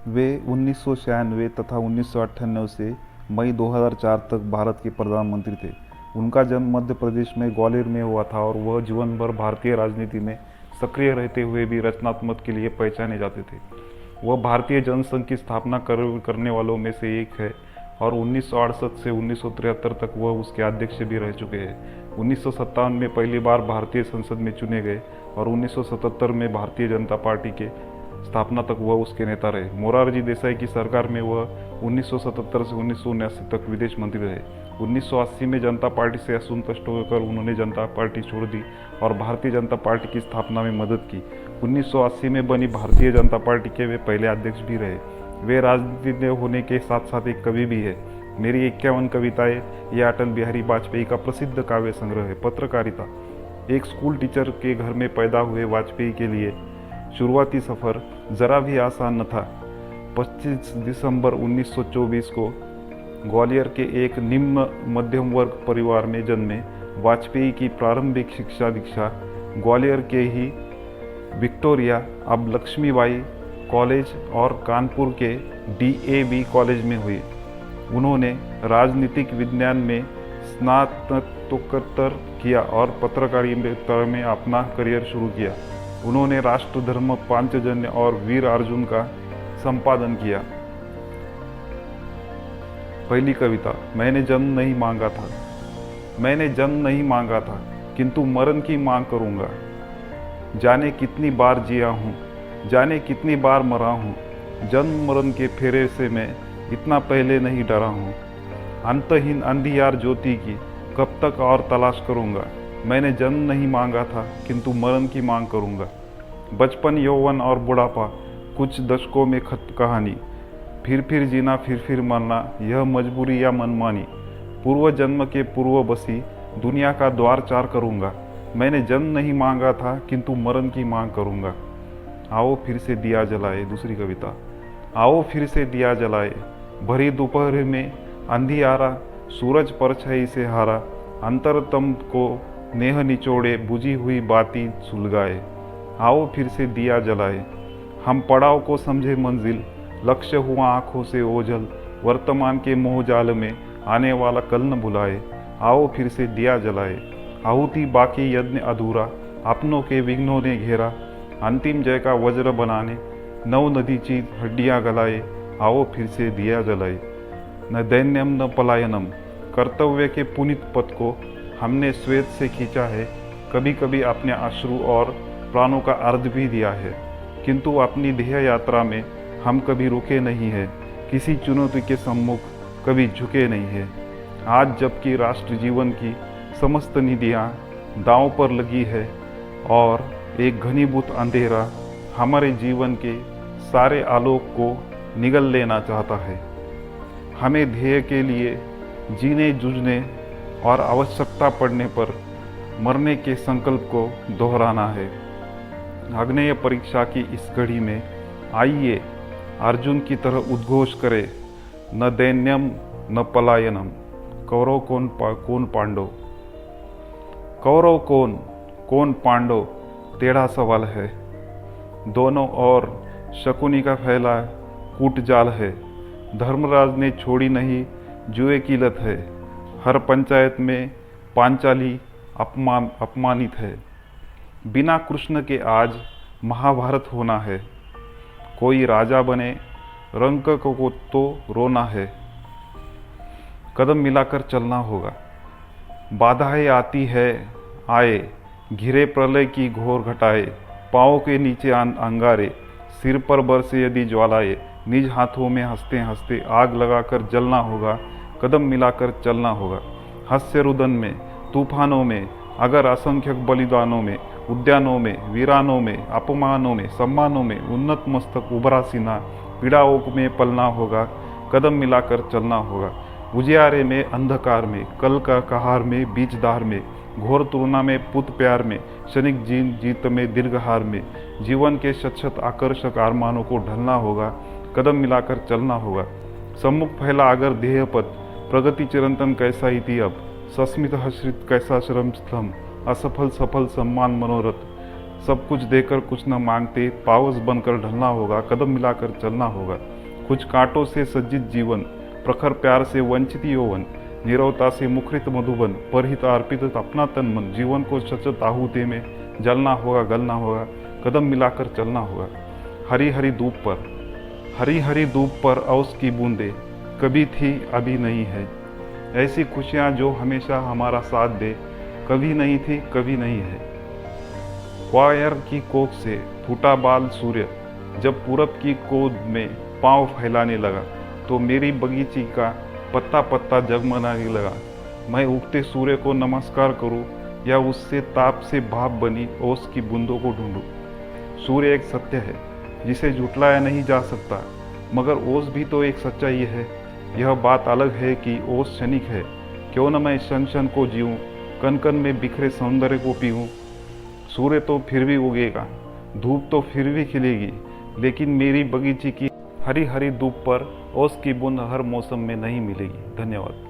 वे 1996 तथा 1998 से मई 2004 तक भारत के प्रधानमंत्री थे। उनका जन्म मध्य प्रदेश में ग्वालियर में हुआ था और वह जीवन भर भारतीय राजनीति में सक्रिय रहते हुए भी रचनात्मक के लिए पहचाने जाते थे। वह भारतीय जनसंघ की स्थापना करने वालों में से एक है और 1968 से 1973 तक वह उसके अध्यक्ष भी रह चुके हैं। 1957 में पहली बार भारतीय संसद में चुने गए और 1977 में भारतीय जनता पार्टी के स्थापना तक वह उसके नेता रहे। मोरारजी देसाई की सरकार में वह 1977 से 1979 तक विदेश मंत्री रहे। 1980 में जनता पार्टी से असंतुष्ट होकर उन्होंने जनता पार्टी छोड़ दी और भारतीय जनता पार्टी की स्थापना में मदद की। 1980 में बनी भारतीय जनता पार्टी के वे पहले अध्यक्ष भी रहे। वे राजनीति में होने के साथ साथ एक कवि भी है। मेरी 51 कविताएं यह अटल बिहारी वाजपेयी का प्रसिद्ध काव्य संग्रह है। पत्रकारिता। एक स्कूल टीचर के घर में पैदा हुए वाजपेयी के लिए शुरुआती सफ़र ज़रा भी आसान न था। 25 दिसंबर 1924 को ग्वालियर के एक निम्न मध्यम वर्ग परिवार में जन्मे वाजपेयी की प्रारंभिक शिक्षा दीक्षा ग्वालियर के ही विक्टोरिया अब लक्ष्मीबाई कॉलेज और कानपुर के DAV कॉलेज में हुई। उन्होंने राजनीतिक विज्ञान में स्नातकोत्तर किया और पत्रकारिता में अपना करियर शुरू किया। उन्होंने राष्ट्रधर्म, पांचजन्य और वीर अर्जुन का संपादन किया। पहली कविता। मैंने जन्म नहीं मांगा था। मैंने जन्म नहीं मांगा था किंतु मरण की मांग करूंगा। जाने कितनी बार जिया हूँ, जाने कितनी बार मरा हूँ। जन्म मरण के फेरे से मैं इतना पहले नहीं डरा हूँ। अंतहीन अंधियार ज्योति की कब तक और तलाश करूँगा। मैंने जन्म नहीं मांगा था किंतु मरण की मांग करूँगा। बचपन, यौवन और बुढ़ापा कुछ दशकों में खत्म कहानी। फिर जीना, फिर मरना, यह मजबूरी या मनमानी। पूर्व जन्म के पूर्व बसी दुनिया का द्वार चार करूँगा। मैंने जन्म नहीं मांगा था किंतु मरण की मांग करूँगा। आओ फिर से दिया जलाए। दूसरी कविता। आओ फिर से दिया जलाए। भरी दोपहर में अंधियारा, सूरज परछाई से हारा। अंतरतम को नेह निचोड़े, बुझी हुई बाती सुलगाए। आओ फिर से दिया जलाए। हम पड़ाव को समझे मंजिल, लक्ष्य हुआ आंखों से ओझल। वर्तमान के मोह जाल में आने वाला कल न भुलाए। आओ फिर से दिया जलाए। आहुति बाकी यज्ञ अधूरा, अपनों के विघ्नों ने घेरा। अंतिम जय का वज्र बनाने नव नदी चीज हड्डियां गलाए। आओ फिर से दिया जलाए। न दैन्यम न पलायनम, कर्तव्य के पुनित पथ को हमने श्वेत से खींचा है। कभी कभी अपने अश्रु और प्राणों का अर्ध भी दिया है, किंतु अपनी ध्येय यात्रा में हम कभी रुके नहीं हैं। किसी चुनौती के सम्मुख कभी झुके नहीं हैं। आज जबकि राष्ट्र जीवन की समस्त निधियां दांव पर लगी है और एक घनीभूत अंधेरा हमारे जीवन के सारे आलोक को निगल लेना चाहता है। हमें ध्येय के लिए जीने जूझने और आवश्यकता पड़ने पर मरने के संकल्प को दोहराना है। आग्नेय परीक्षा की इस घड़ी में आइए अर्जुन की तरह उद्घोष करे, न दैन्यम न पलायनम। कौरव कौन पांडव। कौरव कौन पांडव, टेढ़ा सवाल है। दोनों ओर शकुनी का फैला कूट जाल है। धर्मराज ने छोड़ी नहीं जुए की लत है। हर पंचायत में पांचाली अपमानित है। बिना कृष्ण के आज महाभारत होना है। कोई राजा बने, रंक को तो रोना है। कदम मिलाकर चलना होगा। बाधाएं आती है आए, घिरे प्रलय की घोर घटाए। पाँव के नीचे अंगारे, सिर पर बरसे यदि ज्वालाए। निज हाथों में हंसते हंसते आग लगाकर जलना होगा। कदम मिलाकर चलना होगा। हास्य रुदन में, तूफानों में, अगर असंख्यक बलिदानों में, उद्यानों में, वीरानों में, अपमानों में, सम्मानों में, उन्नत मस्तक उभरा सीना, पीड़ाओं में पलना होगा। कदम मिलाकर चलना होगा। उजियारे में, अंधकार में, कल का कहार में, बीजदार में, घोर तुलना में, पुत प्यार में, क्षणिक जीत में, दीर्घहार में, जीवन के शत आकर्षक अरमानों को ढलना होगा। कदम मिलाकर चलना होगा। सम्मुख फैला अगर ध्येय पथ, प्रगति चिरंतन कैसा ही थी अब। सस्मित हर्षित कैसा श्रम स्तंभ, असफल सफल सम्मान मनोरथ। सब कुछ देकर कुछ न मांगते, पावस बनकर ढलना होगा, कदम मिलाकर चलना होगा। कुछ कांटों से सज्जित जीवन, प्रखर प्यार से वंचित यौवन, नीरवता से मुखरित मधुबन, परहित अर्पित अपना तन मन, जीवन को सचत आहुति में जलना होगा, गलना होगा, कदम मिलाकर चलना होगा। हरी हरी धूप पर ओस की बूंदे, कभी थी अभी नहीं है। ऐसी खुशियाँ जो हमेशा हमारा साथ दे, कभी नहीं थी कभी नहीं है। क्वायर की कोख से फूटा बाल सूर्य जब पूरब की गोद में पांव फैलाने लगा, तो मेरी बगीची का पत्ता पत्ता जगमगाने लगा। मैं उगते सूर्य को नमस्कार करूं या उससे ताप से भाप बनी ओस की बूंदों को ढूंढूं। सूर्य एक सत्य है जिसे झुटलाया नहीं जा सकता, मगर ओस भी तो एक सच्चाई है। यह बात अलग है कि ओस क्षणिक है। क्यों न मैं क्षण क्षण को जीऊं, कण कण में बिखरे सौंदर्य को पीऊं। सूर्य तो फिर भी उगेगा, धूप तो फिर भी खिलेगी, लेकिन मेरी बगीचे की हरी हरी धूप पर ओस की बूंद हर मौसम में नहीं मिलेगी। धन्यवाद।